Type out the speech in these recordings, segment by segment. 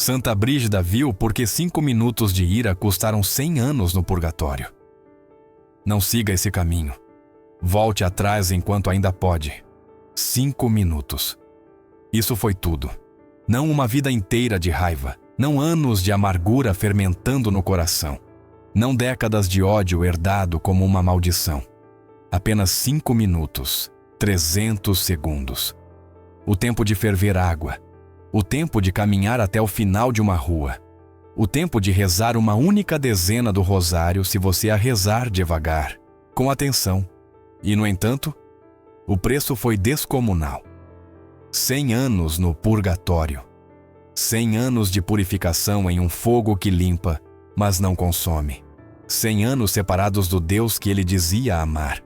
Santa Brígida viu porque 5 minutos de ira custaram 100 anos no purgatório. Não siga esse caminho. Volte atrás enquanto ainda pode. 5 minutos. Isso foi tudo. Não uma vida inteira de raiva. Não anos de amargura fermentando no coração. Não décadas de ódio herdado como uma maldição. Apenas 5 minutos, 300 segundos. O tempo de ferver água. O tempo de caminhar até o final de uma rua. O tempo de rezar uma única dezena do rosário se você a rezar devagar, com atenção. E, no entanto, o preço foi descomunal. 100 anos no purgatório. 100 anos de purificação em um fogo que limpa, mas não consome. 100 anos separados do Deus que ele dizia amar.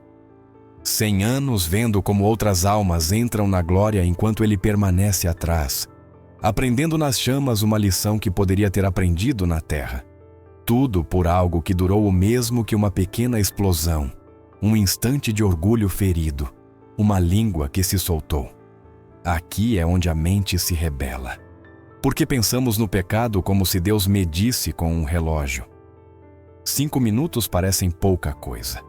100 anos vendo como outras almas entram na glória enquanto ele permanece atrás, aprendendo nas chamas uma lição que poderia ter aprendido na terra. Tudo por algo que durou o mesmo que uma pequena explosão, um instante de orgulho ferido, uma língua que se soltou. Aqui é onde a mente se rebela. Porque pensamos no pecado como se Deus medisse com um relógio. 5 minutos parecem pouca coisa,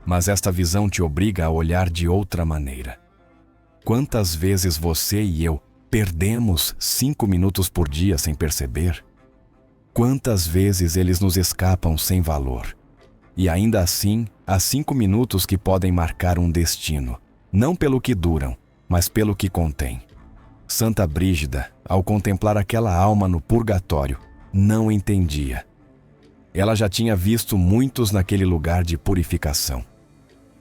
mas esta visão te obriga a olhar de outra maneira. Quantas vezes você e eu perdemos 5 minutos por dia sem perceber? Quantas vezes eles nos escapam sem valor? E ainda assim, há 5 minutos que podem marcar um destino, não pelo que duram, mas pelo que contém. Santa Brígida, ao contemplar aquela alma no purgatório, não entendia. Ela já tinha visto muitos naquele lugar de purificação.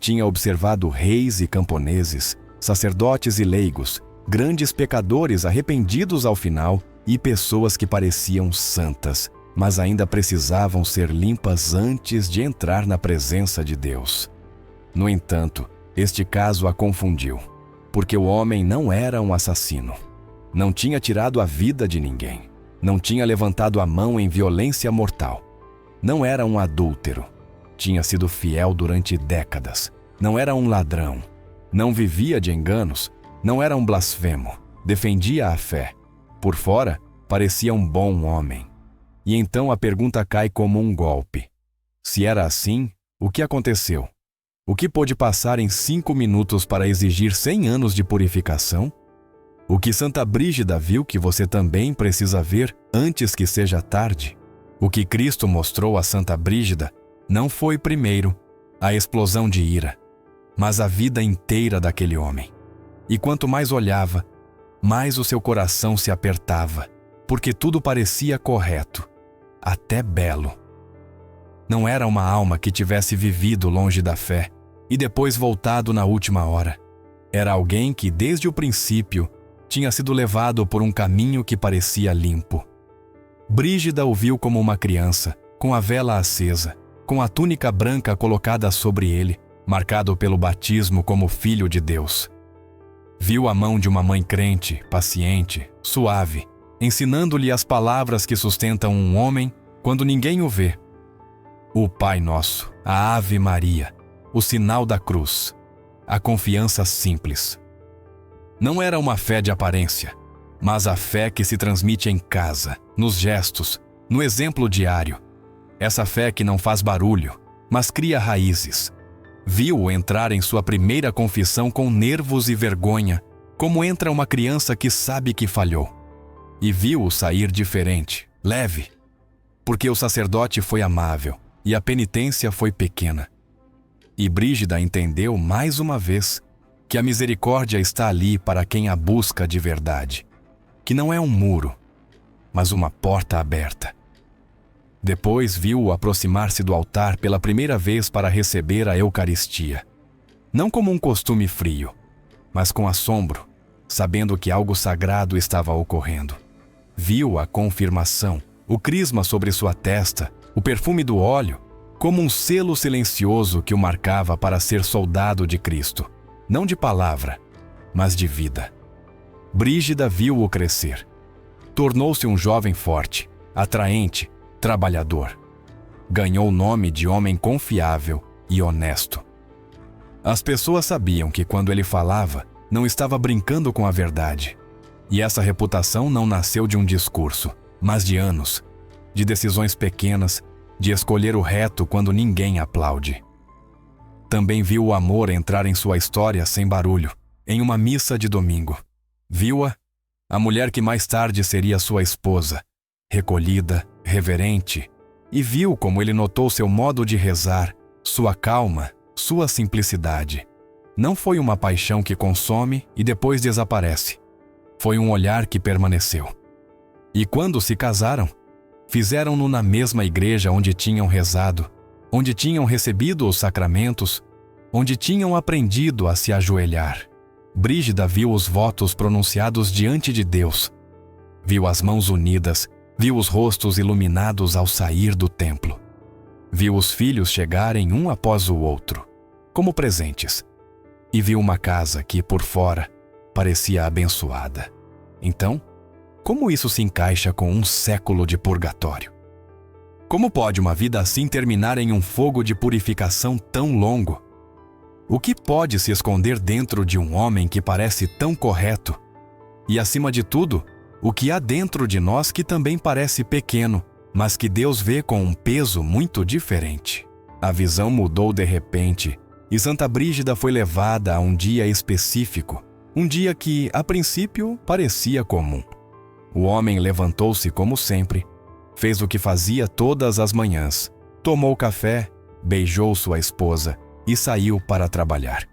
Tinha observado reis e camponeses, sacerdotes e leigos, grandes pecadores arrependidos ao final e pessoas que pareciam santas, mas ainda precisavam ser limpas antes de entrar na presença de Deus. No entanto, este caso a confundiu, porque o homem não era um assassino. Não tinha tirado a vida de ninguém. Não tinha levantado a mão em violência mortal. Não era um adúltero. Tinha sido fiel durante décadas. Não era um ladrão. Não vivia de enganos. Não era um blasfemo. Defendia a fé. Por fora, parecia um bom homem. E então a pergunta cai como um golpe. Se era assim, o que aconteceu? O que pôde passar em 5 minutos para exigir 100 anos de purificação? O que Santa Brígida viu que você também precisa ver antes que seja tarde? O que Cristo mostrou a Santa Brígida não foi, primeiro, a explosão de ira, mas a vida inteira daquele homem. E quanto mais olhava, mais o seu coração se apertava, porque tudo parecia correto, até belo. Não era uma alma que tivesse vivido longe da fé e depois voltado na última hora. Era alguém que, desde o princípio, tinha sido levado por um caminho que parecia limpo. Brígida o viu como uma criança, com a vela acesa, com a túnica branca colocada sobre ele, marcado pelo batismo como filho de Deus. Viu a mão de uma mãe crente, paciente, suave, ensinando-lhe as palavras que sustentam um homem quando ninguém o vê. O Pai Nosso, a Ave Maria, o sinal da cruz, a confiança simples. Não era uma fé de aparência, mas a fé que se transmite em casa, nos gestos, no exemplo diário. Essa fé que não faz barulho, mas cria raízes. Viu-o entrar em sua primeira confissão com nervos e vergonha, como entra uma criança que sabe que falhou. E viu-o sair diferente, leve, porque o sacerdote foi amável e a penitência foi pequena. E Brígida entendeu mais uma vez que a misericórdia está ali para quem a busca de verdade, que não é um muro, mas uma porta aberta. Depois viu-o aproximar-se do altar pela primeira vez para receber a Eucaristia, não como um costume frio, mas com assombro, sabendo que algo sagrado estava ocorrendo. Viu a confirmação, o crisma sobre sua testa, o perfume do óleo, como um selo silencioso que o marcava para ser soldado de Cristo, não de palavra, mas de vida. Brígida viu-o crescer. Tornou-se um jovem forte, atraente, trabalhador. Ganhou o nome de homem confiável e honesto. As pessoas sabiam que quando ele falava, não estava brincando com a verdade. E essa reputação não nasceu de um discurso, mas de anos, de decisões pequenas, de escolher o reto quando ninguém aplaude. Também viu o amor entrar em sua história sem barulho, em uma missa de domingo. Viu-a, a mulher que mais tarde seria sua esposa, recolhida, reverente, e viu como ele notou seu modo de rezar, sua calma, sua simplicidade. Não foi uma paixão que consome e depois desaparece. Foi um olhar que permaneceu. E quando se casaram, fizeram-no na mesma igreja onde tinham rezado, onde tinham recebido os sacramentos, onde tinham aprendido a se ajoelhar. Brígida viu os votos pronunciados diante de Deus. Viu as mãos unidas, viu os rostos iluminados ao sair do templo. Viu os filhos chegarem um após o outro, como presentes. E viu uma casa que, por fora, parecia abençoada. Então, como isso se encaixa com um século de purgatório? Como pode uma vida assim terminar em um fogo de purificação tão longo? O que pode se esconder dentro de um homem que parece tão correto? E, acima de tudo, o que há dentro de nós que também parece pequeno, mas que Deus vê com um peso muito diferente? A visão mudou de repente, e Santa Brígida foi levada a um dia específico, um dia que, a princípio, parecia comum. O homem levantou-se como sempre, fez o que fazia todas as manhãs, tomou café, beijou sua esposa e saiu para trabalhar.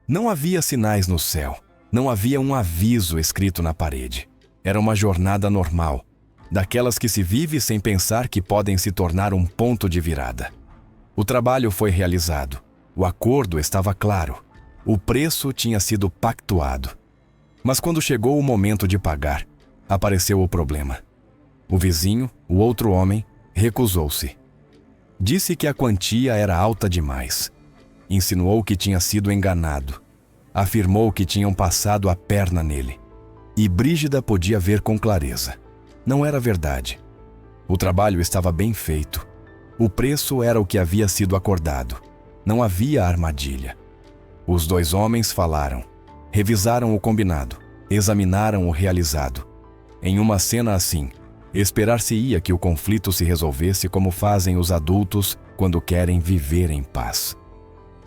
Não havia sinais no céu, não havia um aviso escrito na parede. Era uma jornada normal, daquelas que se vive sem pensar que podem se tornar um ponto de virada. O trabalho foi realizado, o acordo estava claro, o preço tinha sido pactuado. Mas quando chegou o momento de pagar, apareceu o problema. O vizinho, o outro homem, recusou-se. Disse que a quantia era alta demais. Insinuou que tinha sido enganado. Afirmou que tinham passado a perna nele. E Brígida podia ver com clareza. Não era verdade. O trabalho estava bem feito. O preço era o que havia sido acordado. Não havia armadilha. Os dois homens falaram, revisaram o combinado, examinaram o realizado. Em uma cena assim, esperar-se-ia que o conflito se resolvesse como fazem os adultos quando querem viver em paz.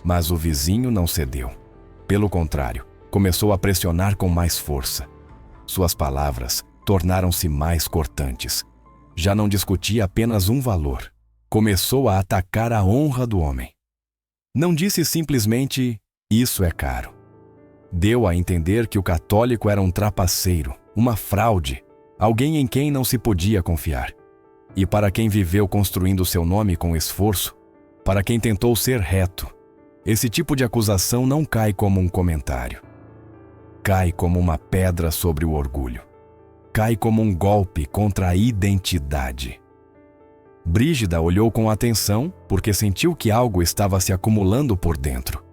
Mas o vizinho não cedeu. Pelo contrário, começou a pressionar com mais força. Suas palavras tornaram-se mais cortantes. Já não discutia apenas um valor. Começou a atacar a honra do homem. Não disse simplesmente, isso é caro. Deu a entender que o católico era um trapaceiro, uma fraude, alguém em quem não se podia confiar. E para quem viveu construindo seu nome com esforço, para quem tentou ser reto, esse tipo de acusação não cai como um comentário. Cai como uma pedra sobre o orgulho. Cai como um golpe contra a identidade. Brígida olhou com atenção porque sentiu que algo estava se acumulando por dentro.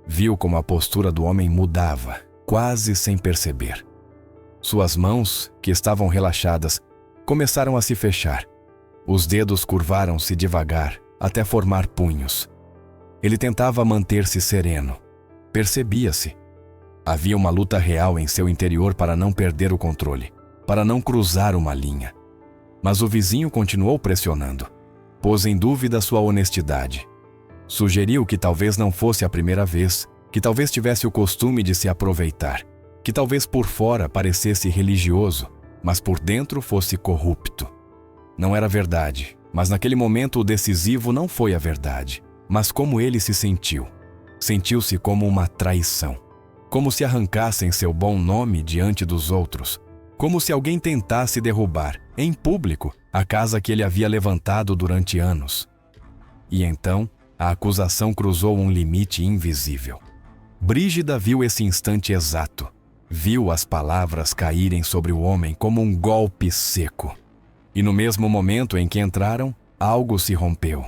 Viu como a postura do homem mudava, quase sem perceber. Suas mãos, que estavam relaxadas, começaram a se fechar. Os dedos curvaram-se devagar, até formar punhos. Ele tentava manter-se sereno. Percebia-se. Havia uma luta real em seu interior para não perder o controle, para não cruzar uma linha. Mas o vizinho continuou pressionando. Pôs em dúvida sua honestidade. Sugeriu que talvez não fosse a primeira vez, que talvez tivesse o costume de se aproveitar, que talvez por fora parecesse religioso, mas por dentro fosse corrupto. Não era verdade, mas naquele momento o decisivo não foi a verdade, mas como ele se sentiu. Sentiu-se como uma traição, como se arrancassem seu bom nome diante dos outros, como se alguém tentasse derrubar, em público, a casa que ele havia levantado durante anos. E então, a acusação cruzou um limite invisível. Brígida viu esse instante exato. Viu as palavras caírem sobre o homem como um golpe seco. E no mesmo momento em que entraram, algo se rompeu.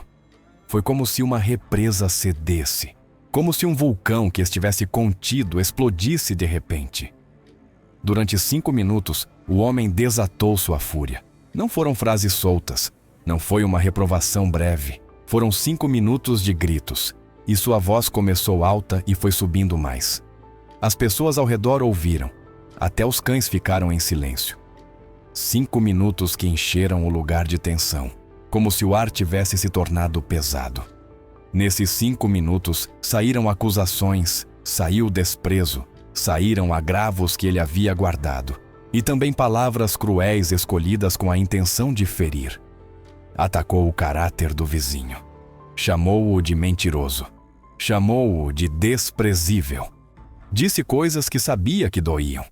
Foi como se uma represa cedesse. Como se um vulcão que estivesse contido explodisse de repente. Durante 5 minutos, o homem desatou sua fúria. Não foram frases soltas. Não foi uma reprovação breve. Foram 5 minutos de gritos. E sua voz começou alta e foi subindo mais. As pessoas ao redor ouviram. Até os cães ficaram em silêncio. 5 minutos que encheram o lugar de tensão, como se o ar tivesse se tornado pesado. Nesses 5 minutos saíram acusações, saiu desprezo, saíram agravos que ele havia guardado, e também palavras cruéis escolhidas com a intenção de ferir. Atacou o caráter do vizinho. Chamou-o de mentiroso. Chamou-o de desprezível. Disse coisas que sabia que doíam.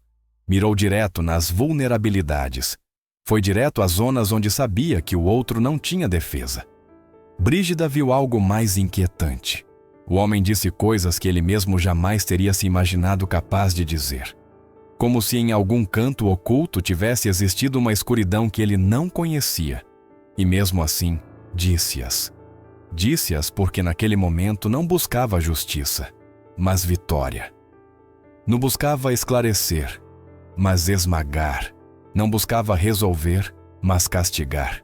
Mirou direto nas vulnerabilidades. Foi direto às zonas onde sabia que o outro não tinha defesa. Brígida viu algo mais inquietante. O homem disse coisas que ele mesmo jamais teria se imaginado capaz de dizer. Como se em algum canto oculto tivesse existido uma escuridão que ele não conhecia. E mesmo assim, disse-as. Disse-as porque naquele momento não buscava justiça, mas vitória. Não buscava esclarecer, mas esmagar. Não buscava resolver, mas castigar.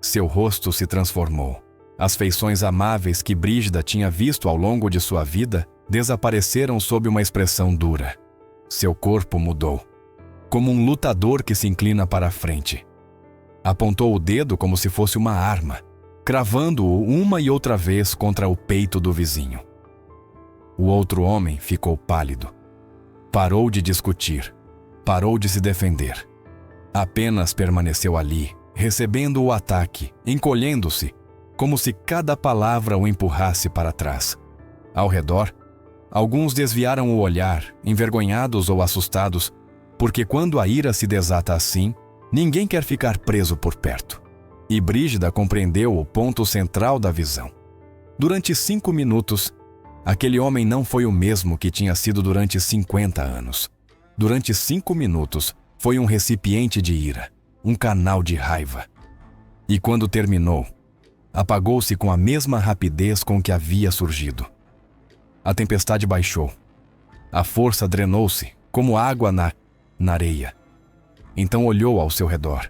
Seu rosto se transformou. As feições amáveis que Brígida tinha visto ao longo de sua vida desapareceram sob uma expressão dura. Seu corpo mudou, como um lutador que se inclina para a frente. Apontou o dedo como se fosse uma arma, cravando-o uma e outra vez contra o peito do vizinho. O outro homem ficou pálido. Parou de discutir, parou de se defender. Apenas permaneceu ali, recebendo o ataque, encolhendo-se, como se cada palavra o empurrasse para trás. Ao redor, alguns desviaram o olhar, envergonhados ou assustados, porque quando a ira se desata assim, ninguém quer ficar preso por perto. E Brígida compreendeu o ponto central da visão. Durante 5 minutos, aquele homem não foi o mesmo que tinha sido durante 50 anos. Durante 5 minutos, foi um recipiente de ira, um canal de raiva. E quando terminou, apagou-se com a mesma rapidez com que havia surgido. A tempestade baixou. A força drenou-se, como água na areia. Então olhou ao seu redor.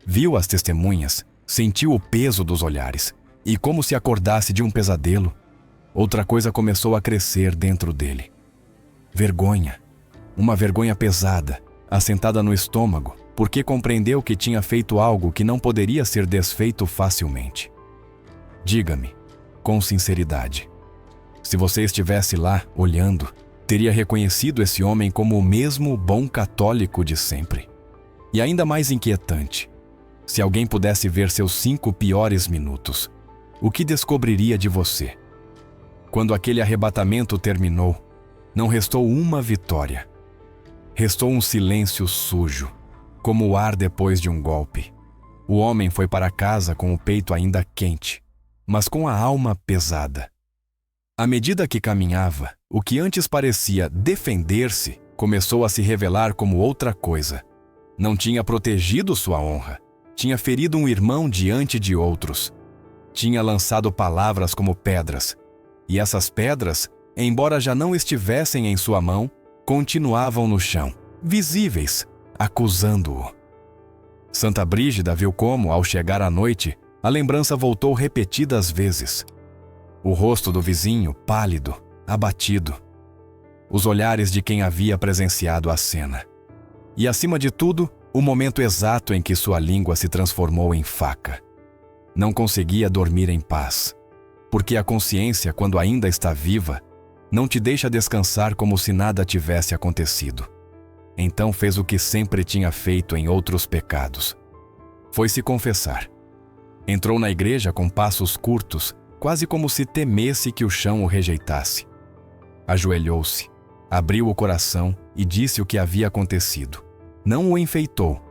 Viu as testemunhas, sentiu o peso dos olhares, e como se acordasse de um pesadelo, outra coisa começou a crescer dentro dele. Vergonha. Uma vergonha pesada, assentada no estômago, porque compreendeu que tinha feito algo que não poderia ser desfeito facilmente. Diga-me, com sinceridade, se você estivesse lá, olhando, teria reconhecido esse homem como o mesmo bom católico de sempre. E ainda mais inquietante, se alguém pudesse ver seus 5 piores minutos, o que descobriria de você? Quando aquele arrebatamento terminou, não restou uma vitória. Restou um silêncio sujo, como o ar depois de um golpe. O homem foi para casa com o peito ainda quente, mas com a alma pesada. À medida que caminhava, o que antes parecia defender-se começou a se revelar como outra coisa. Não tinha protegido sua honra, tinha ferido um irmão diante de outros. Tinha lançado palavras como pedras, e essas pedras, embora já não estivessem em sua mão, continuavam no chão, visíveis, acusando-o. Santa Brígida viu como, ao chegar à noite, a lembrança voltou repetidas vezes. O rosto do vizinho, pálido, abatido. Os olhares de quem havia presenciado a cena. E, acima de tudo, o momento exato em que sua língua se transformou em faca. Não conseguia dormir em paz, porque a consciência, quando ainda está viva, não te deixa descansar como se nada tivesse acontecido. Então fez o que sempre tinha feito em outros pecados. Foi se confessar. Entrou na igreja com passos curtos, quase como se temesse que o chão o rejeitasse. Ajoelhou-se, abriu o coração e disse o que havia acontecido. Não o enfeitou,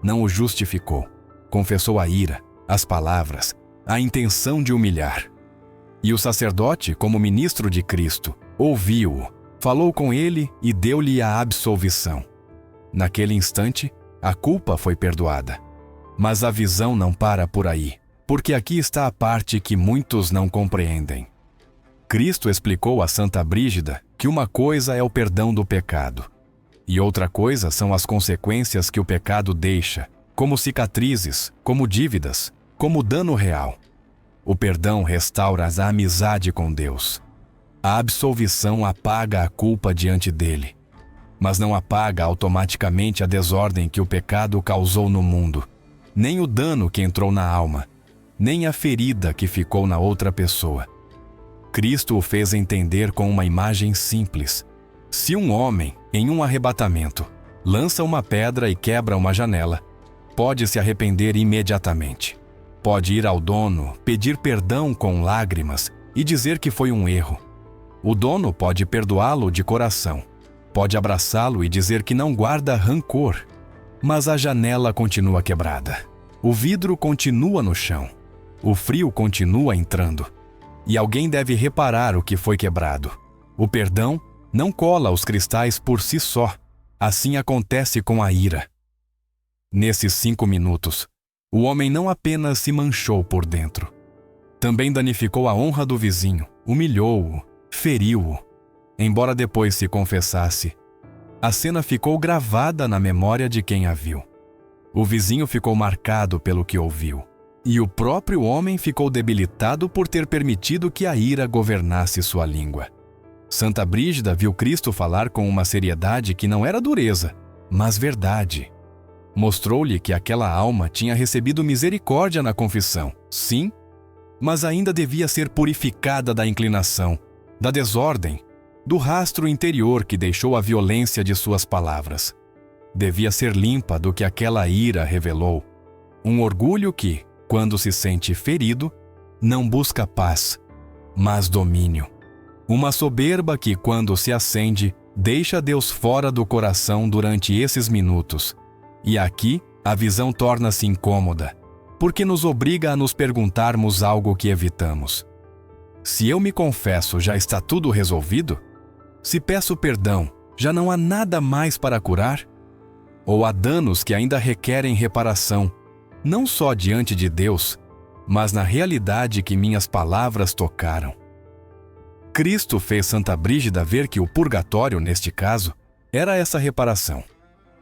não o justificou. Confessou a ira, as palavras, a intenção de humilhar. E o sacerdote, como ministro de Cristo, ouviu-o, falou com ele e deu-lhe a absolvição. Naquele instante, a culpa foi perdoada. Mas a visão não para por aí, porque aqui está a parte que muitos não compreendem. Cristo explicou a Santa Brígida que uma coisa é o perdão do pecado, e outra coisa são as consequências que o pecado deixa, como cicatrizes, como dívidas, como dano real. O perdão restaura a amizade com Deus. A absolvição apaga a culpa diante dele. mas não apaga automaticamente a desordem que o pecado causou no mundo, nem o dano que entrou na alma, nem a ferida que ficou na outra pessoa. Cristo o fez entender com uma imagem simples. Se um homem, em um arrebatamento, lança uma pedra e quebra uma janela, pode se arrepender imediatamente. Pode ir ao dono, pedir perdão com lágrimas e dizer que foi um erro. O dono pode perdoá-lo de coração. Pode abraçá-lo e dizer que não guarda rancor. Mas a janela continua quebrada. O vidro continua no chão. O frio continua entrando. E alguém deve reparar o que foi quebrado. O perdão não cola os cristais por si só. Assim acontece com a ira. Nesses 5 minutos, o homem não apenas se manchou por dentro. Também danificou a honra do vizinho, humilhou-o, feriu-o. Embora depois se confessasse, a cena ficou gravada na memória de quem a viu. O vizinho ficou marcado pelo que ouviu. E o próprio homem ficou debilitado por ter permitido que a ira governasse sua língua. Santa Brígida viu Cristo falar com uma seriedade que não era dureza, mas verdade. Mostrou-lhe que aquela alma tinha recebido misericórdia na confissão, sim, mas ainda devia ser purificada da inclinação, da desordem, do rastro interior que deixou a violência de suas palavras. Devia ser limpa do que aquela ira revelou. Um orgulho que, quando se sente ferido, não busca paz, mas domínio. Uma soberba que, quando se acende, deixa Deus fora do coração durante esses minutos. E aqui, a visão torna-se incômoda, porque nos obriga a nos perguntarmos algo que evitamos. Se eu me confesso, já está tudo resolvido? Se peço perdão, já não há nada mais para curar? Ou há danos que ainda requerem reparação, não só diante de Deus, mas na realidade que minhas palavras tocaram? Cristo fez Santa Brígida ver que o purgatório, neste caso, era essa reparação.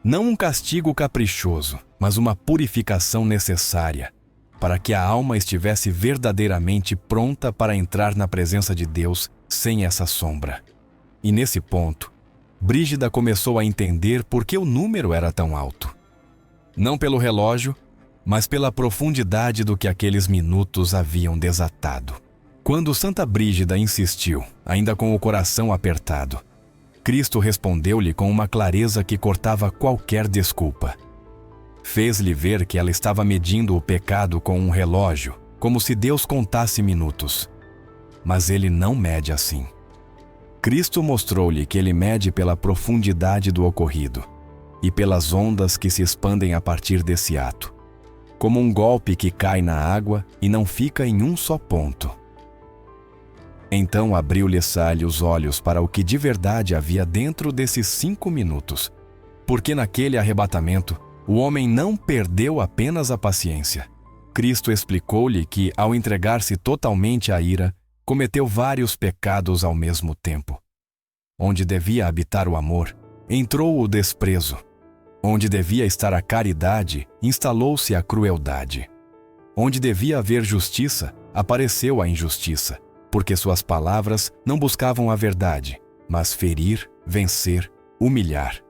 Não um castigo caprichoso, mas uma purificação necessária, para que a alma estivesse verdadeiramente pronta para entrar na presença de Deus sem essa sombra. E nesse ponto, Brígida começou a entender por que o número era tão alto. Não pelo relógio, mas pela profundidade do que aqueles minutos haviam desatado. Quando Santa Brígida insistiu, ainda com o coração apertado, Cristo respondeu-lhe com uma clareza que cortava qualquer desculpa. Fez-lhe ver que ela estava medindo o pecado com um relógio, como se Deus contasse minutos. Mas ele não mede assim. Cristo mostrou-lhe que ele mede pela profundidade do ocorrido e pelas ondas que se expandem a partir desse ato, como um golpe que cai na água e não fica em um só ponto. Então abriu-lhe Salhe os olhos para o que de verdade havia dentro desses 5 minutos, porque naquele arrebatamento o homem não perdeu apenas a paciência. Cristo explicou-lhe que, ao entregar-se totalmente à ira, cometeu vários pecados ao mesmo tempo. Onde devia habitar o amor, entrou o desprezo. Onde devia estar a caridade, instalou-se a crueldade. Onde devia haver justiça, apareceu a injustiça, porque suas palavras não buscavam a verdade, mas ferir, vencer, humilhar.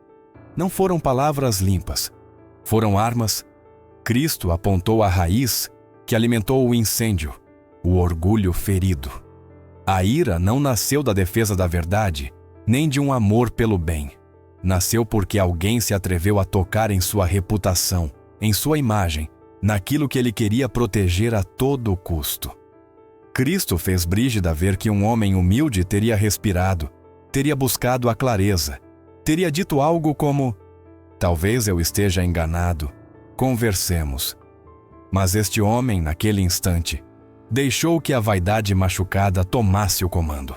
Não foram palavras limpas, foram armas. Cristo apontou a raiz que alimentou o incêndio, o orgulho ferido. A ira não nasceu da defesa da verdade, nem de um amor pelo bem. Nasceu porque alguém se atreveu a tocar em sua reputação, em sua imagem, naquilo que ele queria proteger a todo custo. Cristo fez Brígida ver que um homem humilde teria respirado, teria buscado a clareza, teria dito algo como: talvez eu esteja enganado, conversemos. Mas este homem, naquele instante, deixou que a vaidade machucada tomasse o comando.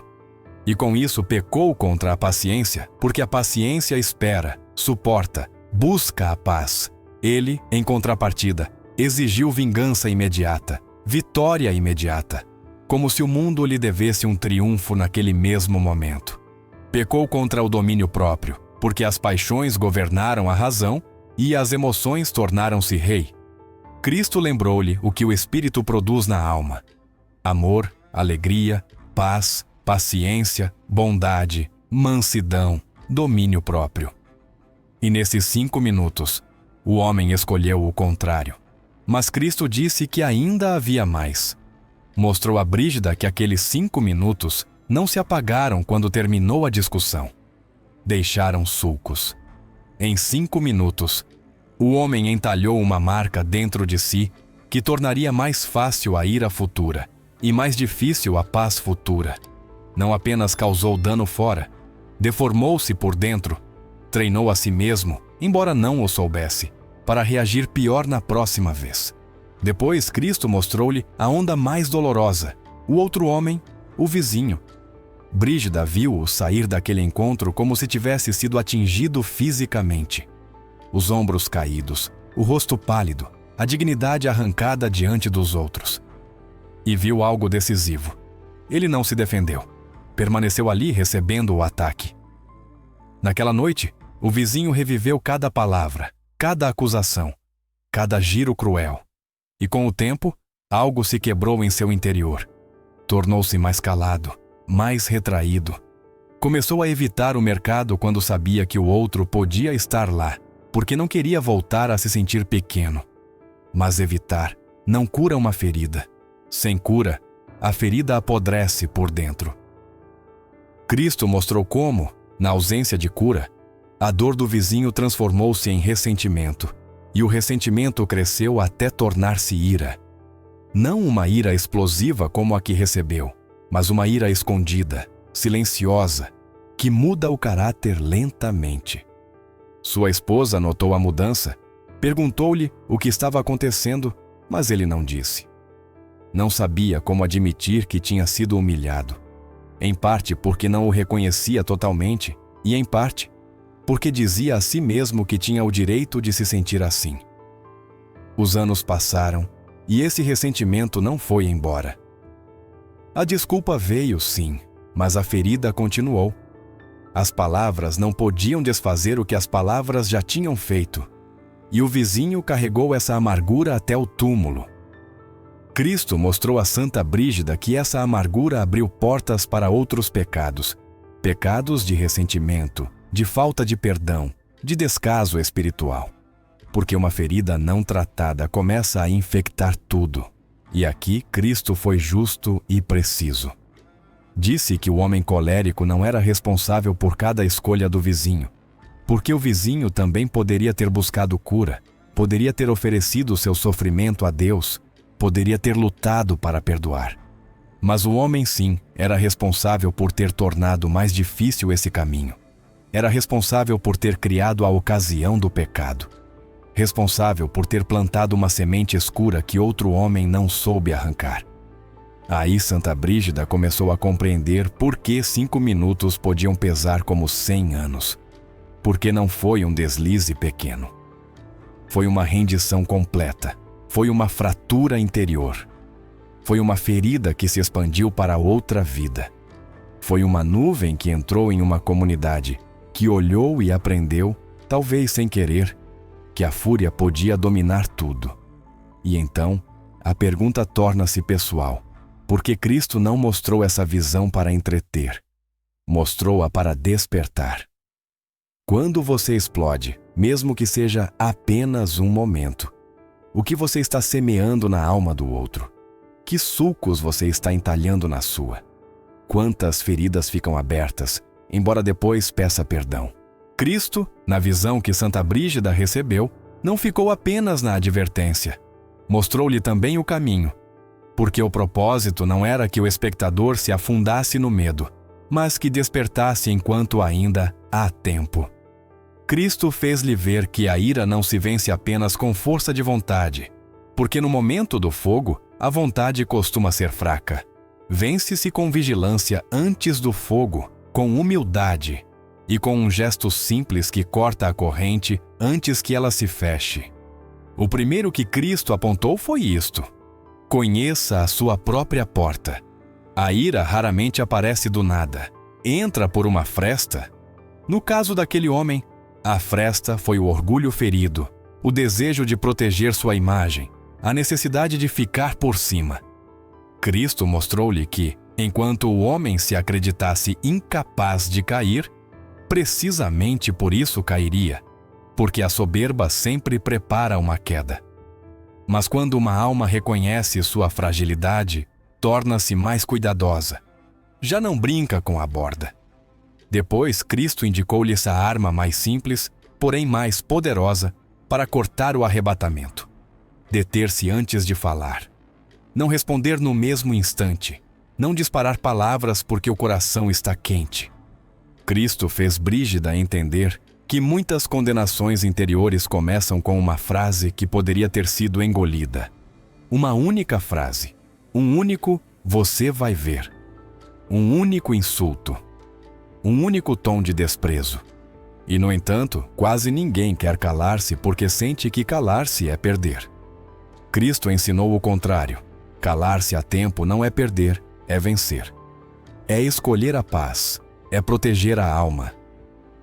E com isso pecou contra a paciência, porque a paciência espera, suporta, busca a paz. Ele, em contrapartida, exigiu vingança imediata, vitória imediata, como se o mundo lhe devesse um triunfo naquele mesmo momento. Pecou contra o domínio próprio, porque as paixões governaram a razão e as emoções tornaram-se rei. Cristo lembrou-lhe o que o Espírito produz na alma: amor, alegria, paz, paciência, bondade, mansidão, domínio próprio. E nesses 5 minutos, o homem escolheu o contrário. Mas Cristo disse que ainda havia mais. Mostrou a Brígida que aqueles 5 minutos não se apagaram quando terminou a discussão. Deixaram sulcos. Em 5 minutos, o homem entalhou uma marca dentro de si que tornaria mais fácil a ira futura e mais difícil a paz futura. Não apenas causou dano fora, deformou-se por dentro, treinou a si mesmo, embora não o soubesse, para reagir pior na próxima vez. Depois, Cristo mostrou-lhe a onda mais dolorosa, o outro homem, o vizinho. Brígida viu-o sair daquele encontro como se tivesse sido atingido fisicamente. Os ombros caídos, o rosto pálido, a dignidade arrancada diante dos outros. E viu algo decisivo. Ele não se defendeu. Permaneceu ali recebendo o ataque. Naquela noite, o vizinho reviveu cada palavra, cada acusação, cada giro cruel. E com o tempo, algo se quebrou em seu interior. Tornou-se mais calado, mais retraído. Começou a evitar o mercado quando sabia que o outro podia estar lá, porque não queria voltar a se sentir pequeno. Mas evitar não cura uma ferida. Sem cura, a ferida apodrece por dentro. Cristo mostrou como, na ausência de cura, a dor do vizinho transformou-se em ressentimento, e o ressentimento cresceu até tornar-se ira. Não uma ira explosiva como a que recebeu, mas uma ira escondida, silenciosa, que muda o caráter lentamente. Sua esposa notou a mudança, perguntou-lhe o que estava acontecendo, mas ele não disse. Não sabia como admitir que tinha sido humilhado, em parte porque não o reconhecia totalmente e, em parte, porque dizia a si mesmo que tinha o direito de se sentir assim. Os anos passaram e esse ressentimento não foi embora. A desculpa veio, sim, mas a ferida continuou. As palavras não podiam desfazer o que as palavras já tinham feito, e o vizinho carregou essa amargura até o túmulo. Cristo mostrou a Santa Brígida que essa amargura abriu portas para outros pecados, pecados de ressentimento, de falta de perdão, de descaso espiritual. Porque uma ferida não tratada começa a infectar tudo. E aqui Cristo foi justo e preciso. Disse que o homem colérico não era responsável por cada escolha do vizinho, porque o vizinho também poderia ter buscado cura, poderia ter oferecido seu sofrimento a Deus, poderia ter lutado para perdoar. Mas o homem, sim, era responsável por ter tornado mais difícil esse caminho. Era responsável por ter criado a ocasião do pecado. Responsável por ter plantado uma semente escura que outro homem não soube arrancar. Aí Santa Brígida começou a compreender por que 5 minutos podiam pesar como 100 anos. Porque não foi um deslize pequeno. Foi uma rendição completa. Foi uma fratura interior. Foi uma ferida que se expandiu para outra vida. Foi uma nuvem que entrou em uma comunidade, que olhou e aprendeu, talvez sem querer, que a fúria podia dominar tudo. E então, a pergunta torna-se pessoal, porque Cristo não mostrou essa visão para entreter, mostrou-a para despertar. Quando você explode, mesmo que seja apenas um momento, o que você está semeando na alma do outro? Que sulcos você está entalhando na sua? Quantas feridas ficam abertas, embora depois peça perdão? Cristo, na visão que Santa Brígida recebeu, não ficou apenas na advertência. Mostrou-lhe também o caminho, porque o propósito não era que o espectador se afundasse no medo, mas que despertasse enquanto ainda há tempo. Cristo fez-lhe ver que a ira não se vence apenas com força de vontade, porque no momento do fogo, a vontade costuma ser fraca. Vence-se com vigilância antes do fogo, com humildade, e com um gesto simples que corta a corrente antes que ela se feche. O primeiro que Cristo apontou foi isto: conheça a sua própria porta. A ira raramente aparece do nada. Entra por uma fresta. No caso daquele homem, a fresta foi o orgulho ferido, o desejo de proteger sua imagem, a necessidade de ficar por cima. Cristo mostrou-lhe que, enquanto o homem se acreditasse incapaz de cair, precisamente por isso cairia, porque a soberba sempre prepara uma queda. Mas quando uma alma reconhece sua fragilidade, torna-se mais cuidadosa. Já não brinca com a borda. Depois, Cristo indicou-lhe essa arma mais simples, porém mais poderosa, para cortar o arrebatamento. Deter-se antes de falar. Não responder no mesmo instante. Não disparar palavras porque o coração está quente. Cristo fez Brígida entender que muitas condenações interiores começam com uma frase que poderia ter sido engolida. Uma única frase. Um único "você vai ver". Um único insulto. Um único tom de desprezo. E, no entanto, quase ninguém quer calar-se porque sente que calar-se é perder. Cristo ensinou o contrário. Calar-se a tempo não é perder, é vencer. É escolher a paz, é proteger a alma.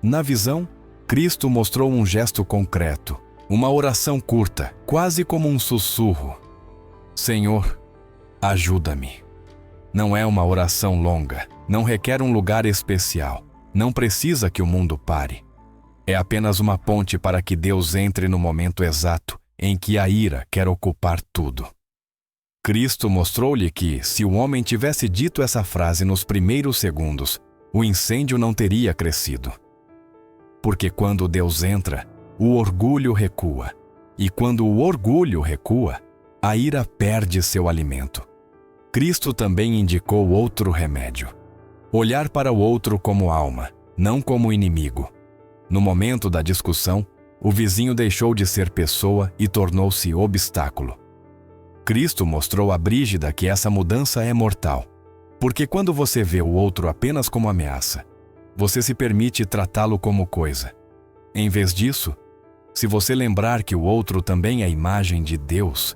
Na visão, Cristo mostrou um gesto concreto, uma oração curta, quase como um sussurro. Senhor, ajuda-me. Não é uma oração longa, não requer um lugar especial, não precisa que o mundo pare. É apenas uma ponte para que Deus entre no momento exato em que a ira quer ocupar tudo. Cristo mostrou-lhe que, se o homem tivesse dito essa frase nos primeiros segundos, o incêndio não teria crescido. Porque quando Deus entra, o orgulho recua. E quando o orgulho recua, a ira perde seu alimento. Cristo também indicou outro remédio. Olhar para o outro como alma, não como inimigo. No momento da discussão, o vizinho deixou de ser pessoa e tornou-se obstáculo. Cristo mostrou a Brígida que essa mudança é mortal. Porque quando você vê o outro apenas como ameaça, você se permite tratá-lo como coisa. Em vez disso, se você lembrar que o outro também é imagem de Deus,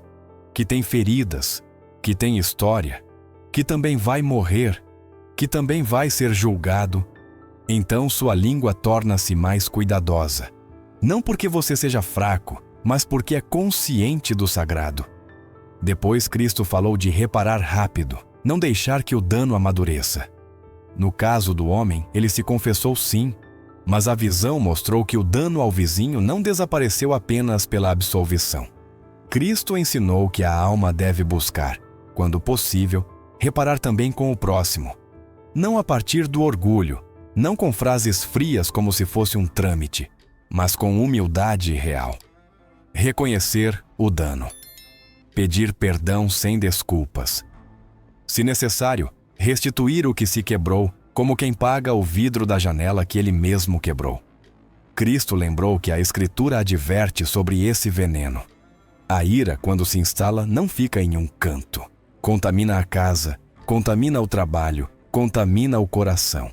que tem feridas, que tem história, que também vai morrer, que também vai ser julgado, então sua língua torna-se mais cuidadosa. Não porque você seja fraco, mas porque é consciente do sagrado. Depois Cristo falou de reparar rápido, não deixar que o dano amadureça. No caso do homem, ele se confessou sim, mas a visão mostrou que o dano ao vizinho não desapareceu apenas pela absolvição. Cristo ensinou que a alma deve buscar, quando possível, reparar também com o próximo. Não a partir do orgulho, não com frases frias como se fosse um trâmite, mas com humildade real. Reconhecer o dano. Pedir perdão sem desculpas. Se necessário, restituir o que se quebrou, como quem paga o vidro da janela que ele mesmo quebrou. Cristo lembrou que a Escritura adverte sobre esse veneno. A ira, quando se instala, não fica em um canto. Contamina a casa, contamina o trabalho, contamina o coração.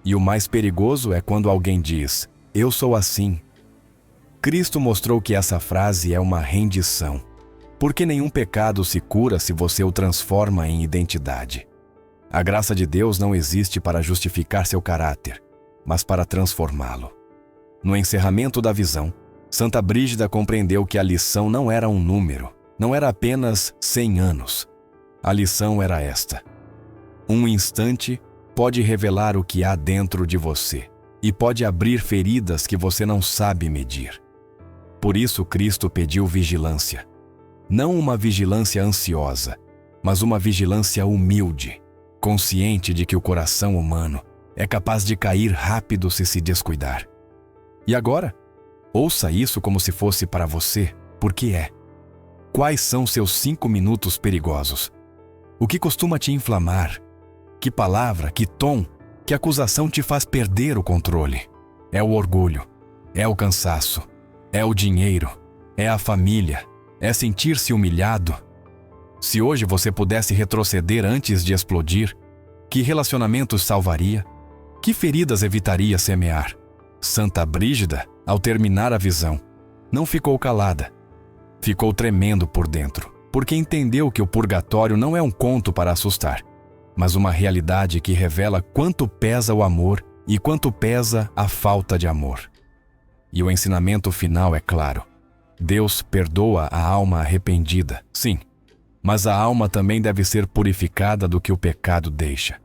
E o mais perigoso é quando alguém diz, "Eu sou assim". Cristo mostrou que essa frase é uma rendição. Porque nenhum pecado se cura se você o transforma em identidade. A graça de Deus não existe para justificar seu caráter, mas para transformá-lo. No encerramento da visão, Santa Brígida compreendeu que a lição não era um número, não era apenas 100 anos. A lição era esta: um instante pode revelar o que há dentro de você e pode abrir feridas que você não sabe medir. Por isso Cristo pediu vigilância. Não uma vigilância ansiosa, mas uma vigilância humilde, consciente de que o coração humano é capaz de cair rápido se descuidar. E agora, ouça isso como se fosse para você, porque é. Quais são seus 5 minutos perigosos? O que costuma te inflamar? Que palavra, que tom, que acusação te faz perder o controle? É o orgulho, é o cansaço, é o dinheiro, é a família, é sentir-se humilhado. Se hoje você pudesse retroceder antes de explodir, que relacionamentos salvaria? Que feridas evitaria semear? Santa Brígida, ao terminar a visão, não ficou calada. Ficou tremendo por dentro, porque entendeu que o purgatório não é um conto para assustar, mas uma realidade que revela quanto pesa o amor e quanto pesa a falta de amor. E o ensinamento final é claro. Deus perdoa a alma arrependida, sim, mas a alma também deve ser purificada do que o pecado deixa.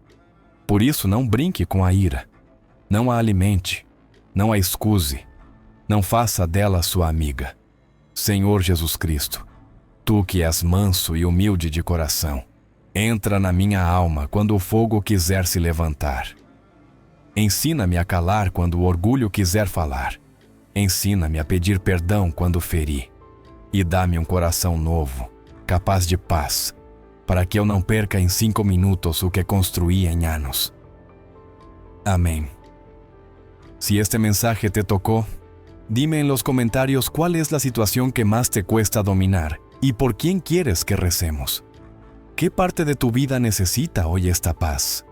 Por isso, não brinque com a ira. Não a alimente, não a escuse. Não faça dela sua amiga. Senhor Jesus Cristo, Tu que és manso e humilde de coração, entra na minha alma quando o fogo quiser se levantar. Ensina-me a calar quando o orgulho quiser falar. Ensina-me a pedir perdão quando feri. E dá-me um coração novo, capaz de paz, para que eu não perca em 5 minutos o que construí em anos. Amén. Si este mensaje te tocó, dime en los comentarios cuál es la situación que más te cuesta dominar y por quién quieres que recemos. ¿Qué parte de tu vida necesita hoy esta paz?